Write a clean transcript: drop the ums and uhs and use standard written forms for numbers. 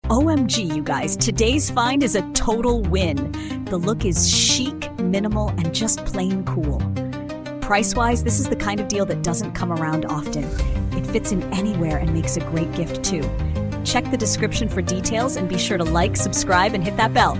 OMG, you guys, today's find is a total win. The look is chic, minimal, and just plain cool. Price-wise, this is the kind of deal that doesn't come around often. It fits in anywhere and makes a great gift too. Check the description for details and be sure to like, subscribe, and hit that bell.